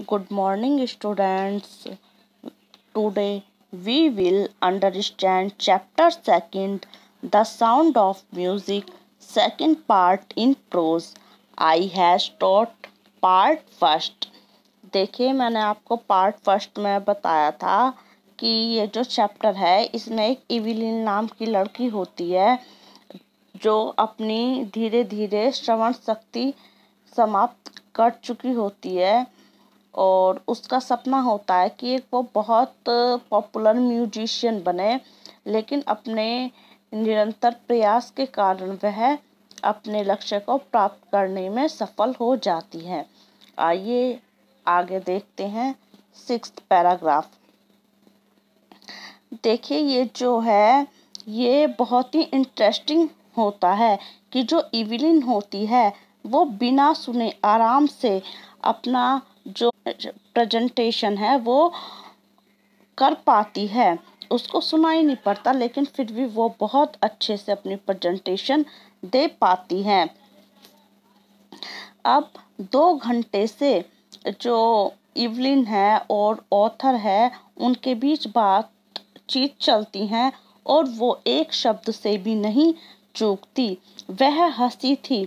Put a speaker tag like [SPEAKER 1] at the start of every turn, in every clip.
[SPEAKER 1] Good morning, students. Today we will understand chapter second, The Sound of Music, second part in prose. I has taught part first. देखिए, मैंने आपको part first में बताया था कि ये जो चैप्टर है इसमें एक इविलिन नाम की लड़की होती है जो अपनी धीरे धीरे श्रवण शक्ति समाप्त कर चुकी होती है और उसका सपना होता है कि वो बहुत पॉपुलर म्यूजिशियन बने, लेकिन अपने निरंतर प्रयास के कारण वह अपने लक्ष्य को प्राप्त करने में सफल हो जाती है। आइए आगे देखते हैं 6th पैराग्राफ। देखिए, ये जो है ये बहुत ही इंटरेस्टिंग होता है कि जो इविलिन होती है वो बिना सुने आराम से अपना जो प्रेजेंटेशन है वो कर पाती है। उसको सुनाई नहीं पड़ता, लेकिन फिर भी वो बहुत अच्छे से अपनी प्रेजेंटेशन दे पाती है। अब 2 घंटे से जो इवलिन है और ऑथर है उनके बीच बातचीत चलती हैं और वो एक शब्द से भी नहीं चूकती। वह हंसी थी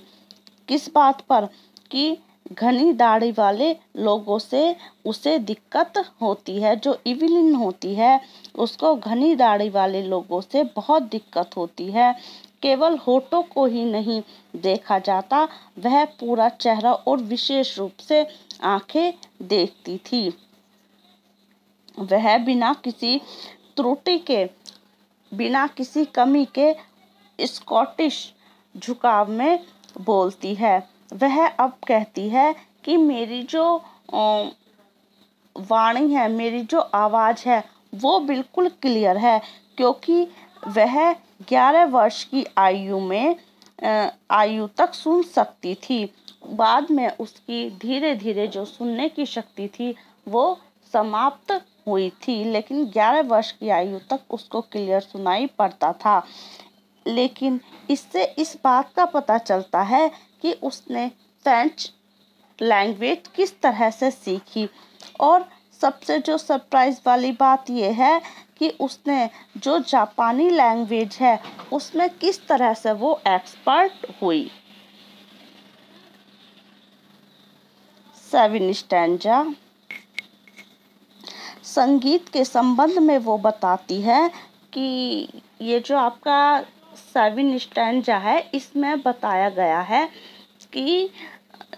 [SPEAKER 1] किस बात पर कि घनी दाढ़ी वाले लोगों से उसे दिक्कत होती है। जो इवलिन होती है उसको घनी दाढ़ी वाले लोगों से बहुत दिक्कत होती है। केवल होठों को ही नहीं देखा जाता, वह पूरा चेहरा और विशेष रूप से आंखें देखती थी। वह बिना किसी त्रुटि के, बिना किसी कमी के स्कॉटिश झुकाव में बोलती है। वह अब कहती है कि मेरी जो वाणी है, मेरी जो आवाज़ है वो बिल्कुल क्लियर है, क्योंकि वह 11 वर्ष की आयु तक सुन सकती थी। बाद में उसकी धीरे धीरे जो सुनने की शक्ति थी वो समाप्त हुई थी, लेकिन 11 वर्ष की आयु तक उसको क्लियर सुनाई पड़ता था। लेकिन इससे इस बात का पता चलता है कि उसने फ्रेंच लैंग्वेज किस तरह से सीखी, और सबसे जो सरप्राइज वाली बात यह है कि उसने जो जापानी लैंग्वेज है उसमें किस तरह से वो एक्सपर्ट हुई। 7 स्टैंजा। संगीत के संबंध में वो बताती है कि ये जो आपका 7 स्टैंजा है इसमें बताया गया है कि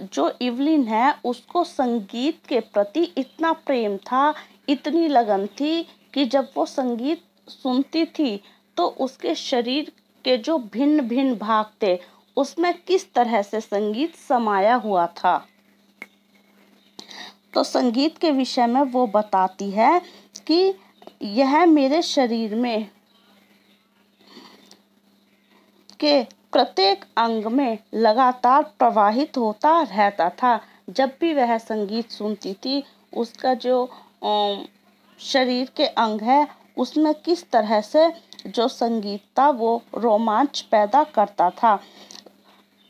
[SPEAKER 1] जो इवलिन है उसको संगीत के प्रति इतना प्रेम था, इतनी लगन थी कि जब वो संगीत सुनती थी तो उसके शरीर के जो भिन्न भिन्न भाग थे उसमें किस तरह से संगीत समाया हुआ था। तो संगीत के विषय में वो बताती है कि यह मेरे शरीर में के प्रत्येक अंग में लगातार प्रवाहित होता रहता था। जब भी वह संगीत सुनती थी उसका जो शरीर के अंग है उसमें किस तरह से जो संगीत था वो रोमांच पैदा करता था।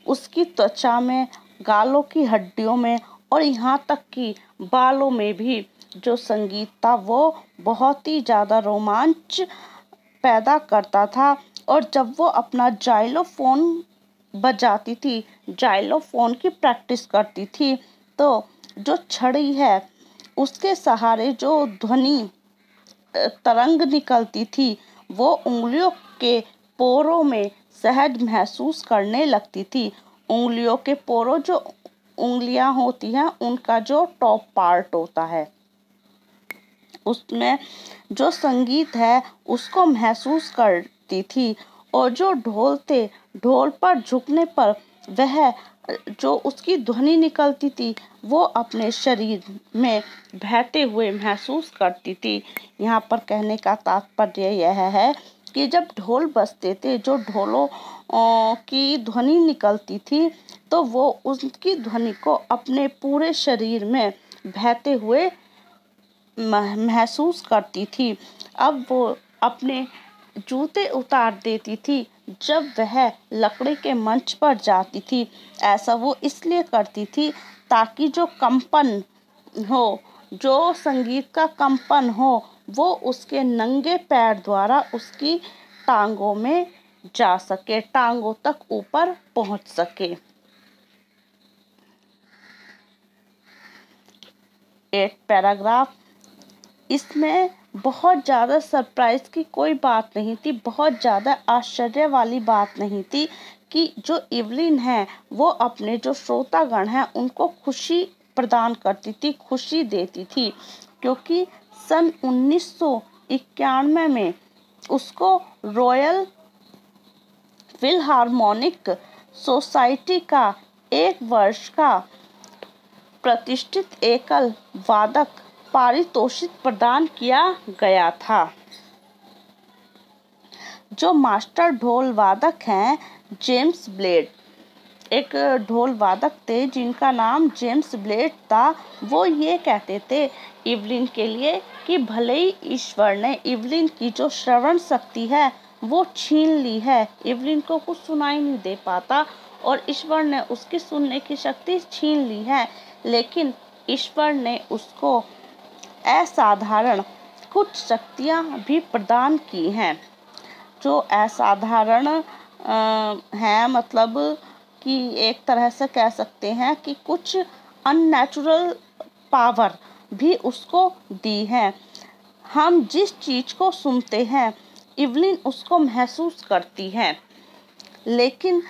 [SPEAKER 1] उसकी त्वचा में, गालों की हड्डियों में और यहाँ तक कि बालों में भी जो संगीत था वो बहुत ही ज़्यादा रोमांच पैदा करता था। और जब वो अपना जाइलोफोन बजाती थी, जाइलोफोन की प्रैक्टिस करती थी, तो जो छड़ी है उसके सहारे जो ध्वनि तरंग निकलती थी वो उंगलियों के पोरों में सहज महसूस करने लगती थी। उंगलियों के पोरों, जो उंगलियां होती हैं उनका जो टॉप पार्ट होता है उसमें जो संगीत है उसको महसूस करती थी। और जो ढोल थे, ढोल पर झुकने पर वह जो उसकी ध्वनि निकलती थी वो अपने शरीर में बहते हुए महसूस करती थी। यहाँ पर कहने का तात्पर्य यह है कि जब ढोल बजते थे, जो ढोलों की ध्वनि निकलती थी, तो वो उसकी ध्वनि को अपने पूरे शरीर में बहते हुए महसूस करती थी। अब वो अपने जूते उतार देती थी जब वह लकड़ी के मंच पर जाती थी। ऐसा वो इसलिए करती थी ताकि जो कंपन हो, जो संगीत का कंपन हो, वो उसके नंगे पैर द्वारा उसकी टांगों में जा सके, टांगों तक ऊपर पहुंच सके। 8 पैराग्राफ। इसमें बहुत ज़्यादा सरप्राइज की कोई बात नहीं थी, बहुत ज़्यादा आश्चर्य वाली बात नहीं थी कि जो इवलिन है वो अपने जो श्रोतागण हैं उनको खुशी प्रदान करती थी, खुशी देती थी, क्योंकि सन 1991 में उसको रॉयल फिलहार्मोनिक सोसाइटी का 1 वर्ष का प्रतिष्ठित एकल वादक पारितोषिक प्रदान किया गया था। जो मास्टर ढोल वादक हैं जेम्स ब्लेड, एक ढोल वादक थे जिनका नाम जेम्स ब्लेड था। वो ये कहते थे इवलिन के लिए कि भले ही ईश्वर ने इवलिन की जो श्रवण शक्ति है वो छीन ली है, इवलिन को कुछ सुनाई नहीं दे पाता और ईश्वर ने उसकी सुनने की शक्ति छीन ली है, लेकिन ईश्वर ने उसको असाधारण कुछ शक्तियाँ भी प्रदान की हैं। जो असाधारण हैं, मतलब कि एक तरह से कह सकते हैं कि कुछ अननेचुरल पावर भी उसको दी है। हम जिस चीज़ को सुनते हैं इवलिन उसको महसूस करती है, लेकिन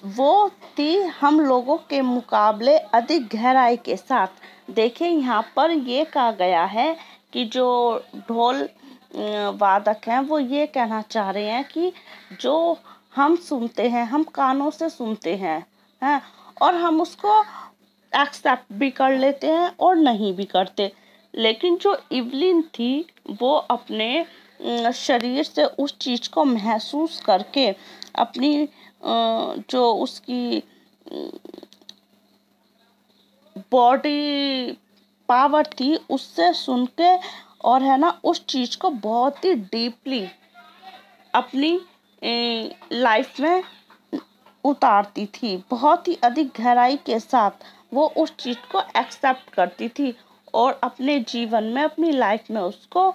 [SPEAKER 1] वो थी हम लोगों के मुकाबले अधिक गहराई के साथ। देखें यहाँ पर ये कहा गया है कि जो ढोल वादक हैं वो ये कहना चाह रहे हैं कि जो हम सुनते हैं, हम कानों से सुनते हैं और हम उसको एक्सेप्ट भी कर लेते हैं और नहीं भी करते, लेकिन जो इवलिन थी वो अपने शरीर से उस चीज़ को महसूस करके अपनी जो उसकी बॉडी पावर थी उससे सुन के और है ना उस चीज़ को बहुत ही डीपली अपनी लाइफ में उतारती थी, बहुत ही अधिक गहराई के साथ वो उस चीज़ को एक्सेप्ट करती थी और अपने जीवन में, अपनी लाइफ में उसको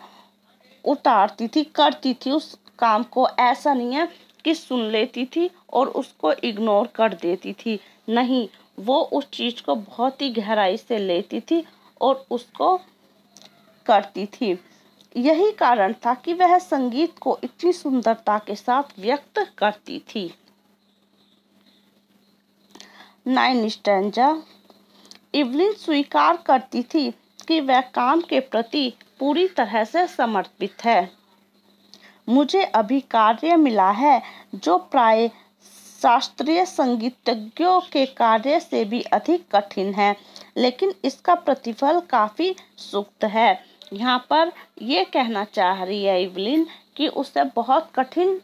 [SPEAKER 1] उतारती थी, करती थी उस काम को। ऐसा नहीं है कि सुन लेती थी और उसको इग्नोर कर देती थी, नहीं, वो उस चीज़ को बहुत ही गहराई से लेती थी और उसको करती थी। यही कारण था कि वह संगीत को इतनी सुंदरता के साथ व्यक्त करती थी। 9 स्टैंजा। इवलिन स्वीकार करती थी कि वह काम के प्रति पूरी तरह से समर्पित है। मुझे अभी कार्य मिला है जो प्राय शास्त्रीय संगीतज्ञों के कार्य से भी अधिक कठिन है, लेकिन इसका प्रतिफल काफ़ी सूक्त है। यहाँ पर ये कहना चाह रही है इवलिन कि उसे बहुत कठिन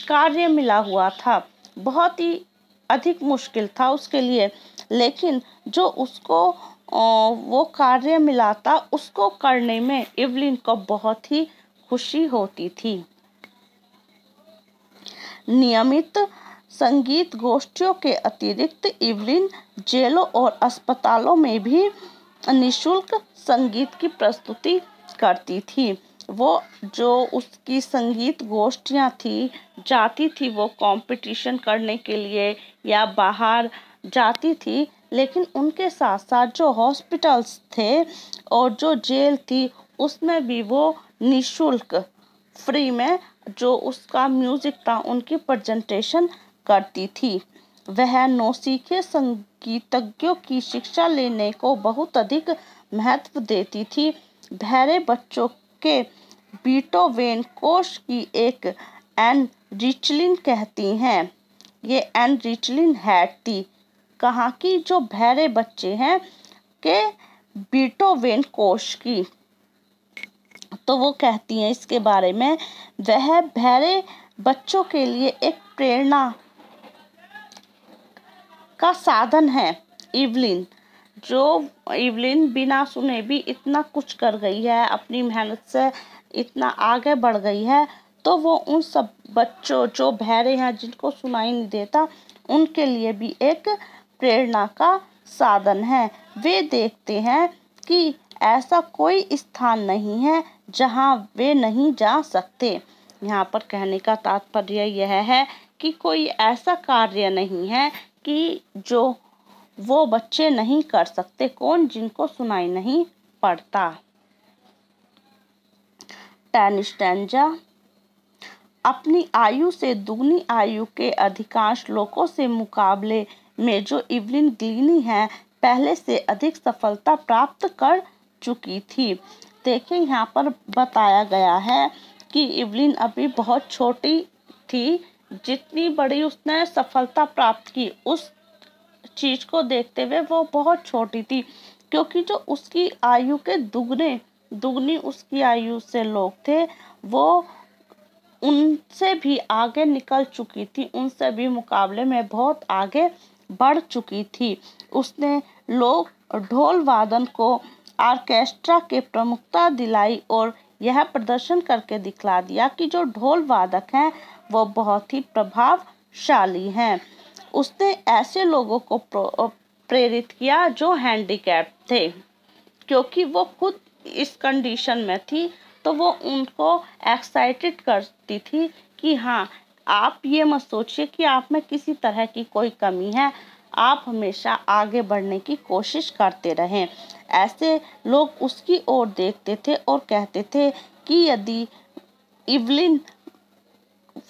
[SPEAKER 1] कार्य मिला हुआ था, बहुत ही अधिक मुश्किल था उसके लिए, लेकिन जो उसको वो कार्य मिला था उसको करने में इवलिन को बहुत ही खुशी होती थी। नियमित संगीत गोष्ठियों के अतिरिक्त इवलिन जेलों और अस्पतालों में भी निःशुल्क संगीत की प्रस्तुति करती थी। वो जो उसकी संगीत गोष्ठियाँ थी, जाती थी वो कंपटीशन करने के लिए या बाहर जाती थी, लेकिन उनके साथ साथ जो हॉस्पिटल्स थे और जो जेल थी उसमें भी वो निःशुल्क फ्री में जो उसका म्यूजिक था उनकी प्रेजेंटेशन करती थी। वह नौसीखे संगीतज्ञों की शिक्षा लेने को बहुत अधिक महत्व देती थी। बहरे बच्चों के बीटोवेन कोश की एक एन रिचलिन कहती हैं, ये एन रिचलिन हैट थी, कहाँ की, जो बहरे बच्चे हैं के बीटोवेन कोश की। तो वो कहती हैं इसके बारे में, वह बहरे बच्चों के लिए एक प्रेरणा का साधन है। इवलिन, जो इवलिन बिना सुने भी इतना कुछ कर गई है, अपनी मेहनत से इतना आगे बढ़ गई है, तो वो उन सब बच्चों जो बहरे हैं जिनको सुनाई नहीं देता उनके लिए भी एक प्रेरणा का साधन है। वे देखते हैं कि ऐसा कोई स्थान नहीं है जहां वे नहीं जा सकते। यहाँ पर कहने का तात्पर्य यह है कि कोई ऐसा कार्य नहीं है कि जो वो बच्चे नहीं कर सकते। कौन जिनको सुनाई नहीं पड़ता। 10 स्टैंजा। अपनी आयु से दुगनी आयु के अधिकांश लोगों से मुकाबले में जो इवलिन ग्लीनी है पहले से अधिक सफलता प्राप्त कर चुकी थी। देखिए यहाँ पर बताया गया है कि इवलिन अभी बहुत छोटी थी। जितनी बड़ी उसने सफलता प्राप्त की उस चीज को देखते हुए वो बहुत छोटी थी, क्योंकि जो उसकी आयु के दुगनी उसकी आयु से लोग थे वो उनसे भी आगे निकल चुकी थी, उनसे भी मुकाबले में बहुत आगे बढ़ चुकी थी। उसने लोक ढोल वादन को ऑर्केस्ट्रा के प्रमुखता दिलाई और यह प्रदर्शन करके दिखला दिया कि जो ढोल वादक हैं वो बहुत ही प्रभावशाली हैं। उसने ऐसे लोगों को प्रेरित किया जो हैंडीकैप थे, क्योंकि वो खुद इस कंडीशन में थी तो वो उनको एक्साइटेड करती थी कि हाँ, आप ये मत सोचिए कि आप में किसी तरह की कोई कमी है, आप हमेशा आगे बढ़ने की कोशिश करते रहें। ऐसे लोग उसकी ओर देखते थे और कहते थे कि यदि इवलिन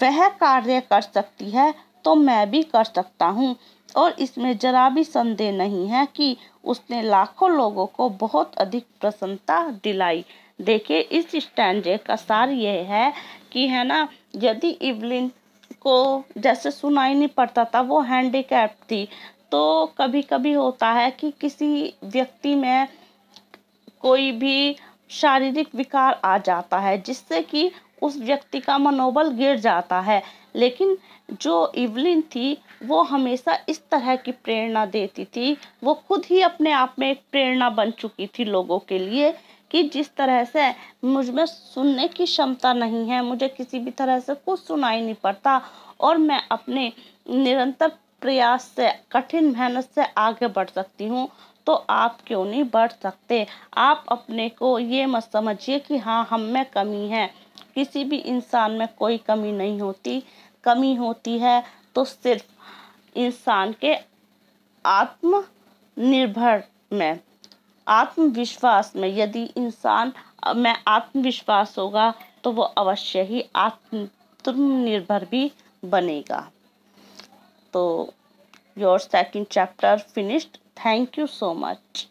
[SPEAKER 1] वह कार्य कर सकती है तो मैं भी कर सकता हूँ। और इसमें जरा भी संदेह नहीं है कि उसने लाखों लोगों को बहुत अधिक प्रसन्नता दिलाई। देखिए इस स्टैंजे का सार यह है कि है ना, यदि इवलिन को जैसे सुनाई नहीं पड़ता था, वो हैंडीकैप थी, तो कभी कभी होता है कि किसी व्यक्ति में कोई भी शारीरिक विकार आ जाता है जिससे कि उस व्यक्ति का मनोबल गिर जाता है। लेकिन जो इवलिन थी वो हमेशा इस तरह की प्रेरणा देती थी, वो खुद ही अपने आप में एक प्रेरणा बन चुकी थी लोगों के लिए कि जिस तरह से मुझ में सुनने की क्षमता नहीं है, मुझे किसी भी तरह से कुछ सुनाई नहीं पड़ता और मैं अपने निरंतर प्रयास से, कठिन मेहनत से आगे बढ़ सकती हूँ, तो आप क्यों नहीं बढ़ सकते। आप अपने को ये मत समझिए कि हाँ हम में कमी है, किसी भी इंसान में कोई कमी नहीं होती। कमी होती है तो सिर्फ इंसान के आत्मनिर्भर में, आत्मविश्वास में। यदि इंसान में आत्मविश्वास होगा तो वो अवश्य ही आत्मनिर्भर भी बनेगा। तो your second chapter finished. Thank you so much.